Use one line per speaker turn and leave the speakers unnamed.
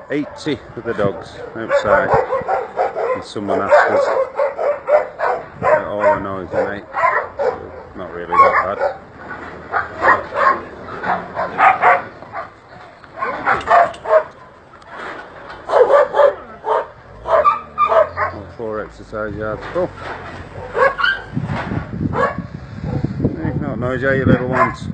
80 for the dogs outside, and someone asked us all the noise, mate. Not really that bad. All 4 exercise yards full. Make no noise, are you little ones?